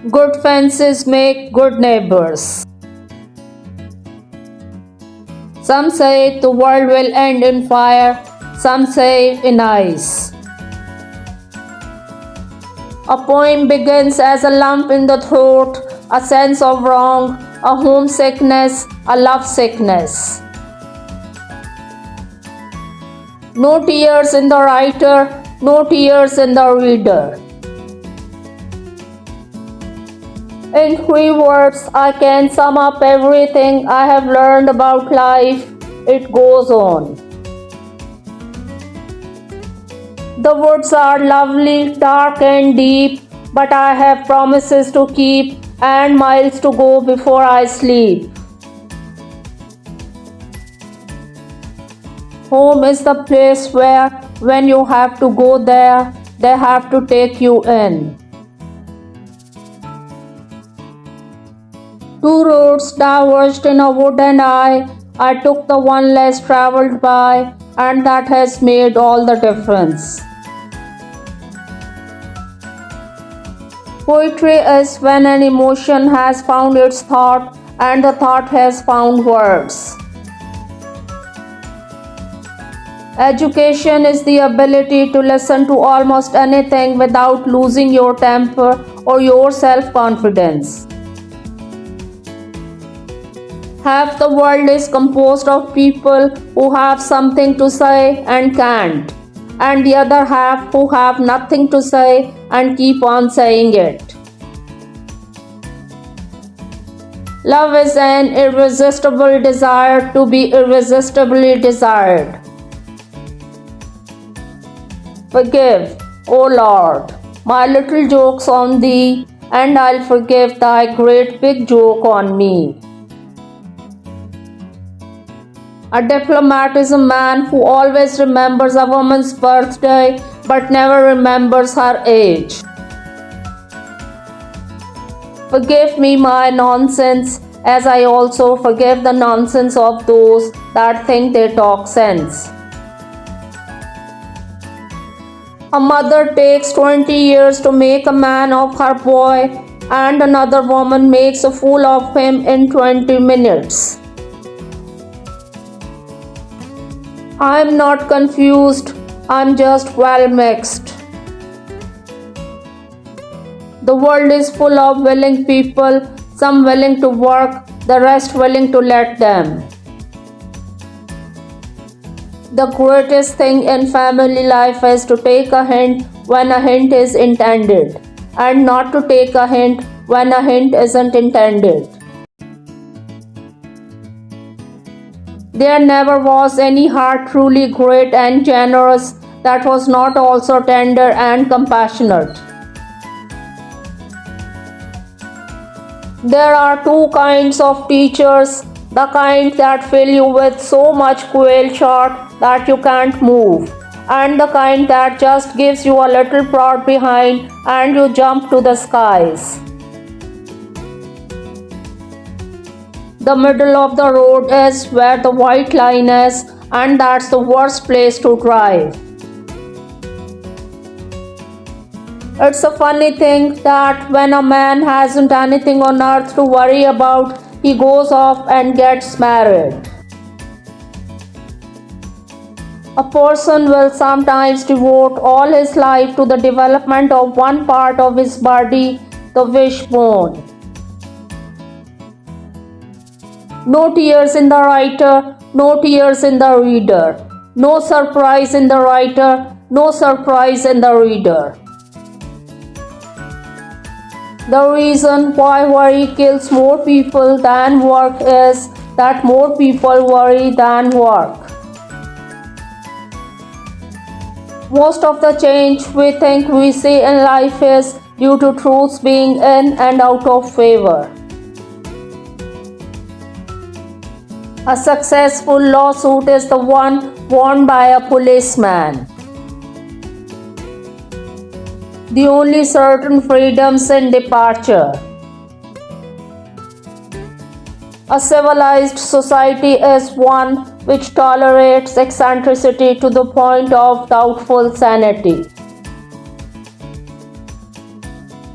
Good fences make good neighbors. Some say the world will end in fire, some say in ice. A poem begins as a lump in the throat, a sense of wrong, a homesickness, a love sickness. No tears in the writer, no tears in the reader. In 3 words, I can sum up everything I have learned about life. It goes on. The woods are lovely, dark and deep, but I have promises to keep and miles to go before I sleep. Home is the place where, when you have to go there, they have to take you in. 2 roads diverged in a wood and I took the one less traveled by, and that has made all the difference. Poetry is when an emotion has found its thought and the thought has found words. Education is the ability to listen to almost anything without losing your temper or your self-confidence. Half the world is composed of people who have something to say and can't, and the other half who have nothing to say and keep on saying it. Love is an irresistible desire to be irresistibly desired. Forgive, O Lord, my little jokes on thee, and I'll forgive thy great big joke on me. A diplomat is a man who always remembers a woman's birthday but never remembers her age. Forgive me my nonsense, as I also forgive the nonsense of those that think they talk sense. A mother takes 20 years to make a man of her boy, and another woman makes a fool of him in 20 minutes. I'm not confused, I'm just well mixed. The world is full of willing people, some willing to work, the rest willing to let them. The greatest thing in family life is to take a hint when a hint is intended, and not to take a hint when a hint isn't intended. There never was any heart truly great and generous that was not also tender and compassionate. There are 2 kinds of teachers, the kind that fill you with so much quail shot that you can't move, and the kind that just gives you a little prod behind and you jump to the skies. The middle of the road is where the white line is, and that's the worst place to drive. It's a funny thing that when a man hasn't anything on earth to worry about, he goes off and gets married. A person will sometimes devote all his life to the development of one part of his body, the wishbone. No tears in the writer, no tears in the reader. No surprise in the writer, no surprise in the reader. The reason why worry kills more people than work is that more people worry than work. Most of the change we think we see in life is due to truths being in and out of favor. A successful lawsuit is the one won by a policeman. The only certain freedoms in departure. A civilized society is one which tolerates eccentricity to the point of doubtful sanity.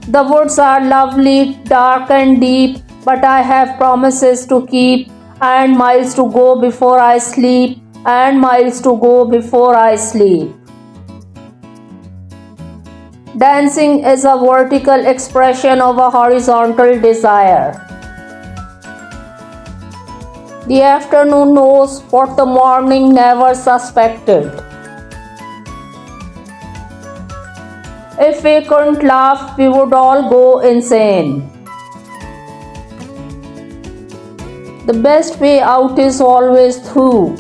The woods are lovely, dark and deep, but I have promises to keep, and miles to go before I sleep, and miles to go before I sleep. Dancing is a vertical expression of a horizontal desire. The afternoon knows what the morning never suspected. If we couldn't laugh, we would all go insane. The best way out is always through.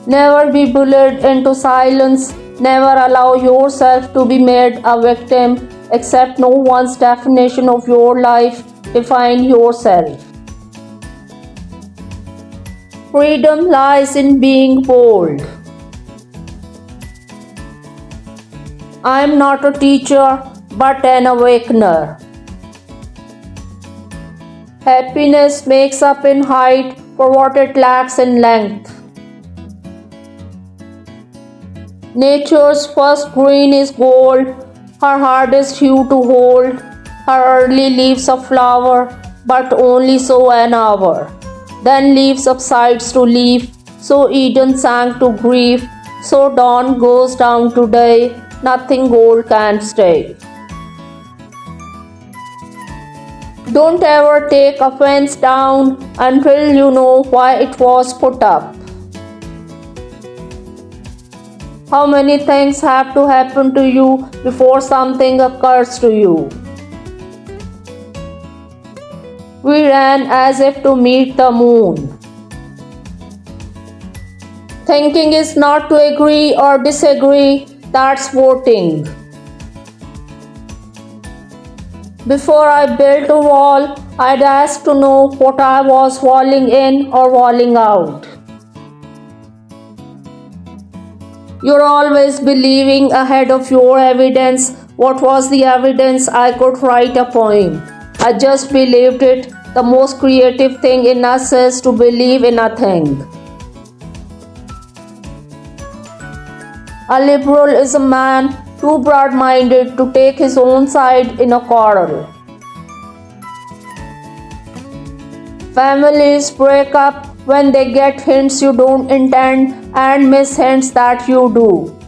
Never be bullied into silence. Never allow yourself to be made a victim. Accept no one's definition of your life. Define yourself. Freedom lies in being bold. I am not a teacher, but an awakener. Happiness makes up in height for what it lacks in length. Nature's first green is gold, her hardest hue to hold. Her early leaves a flower, but only so an hour. Then leaf subsides to leaf, so Eden sank to grief. So dawn goes down today, nothing gold can stay. Don't ever take a fence down until you know why it was put up. How many things have to happen to you before something occurs to you? We ran as if to meet the moon. Thinking is not to agree or disagree, that's voting. Before I built a wall, I'd ask to know what I was walling in or walling out. You're always believing ahead of your evidence. What was the evidence? I could write a poem. I just believed it. The most creative thing in us is to believe in a thing. A liberal is a man too broad-minded to take his own side in a quarrel. Families break up when they get hints you don't intend and miss hints that you do.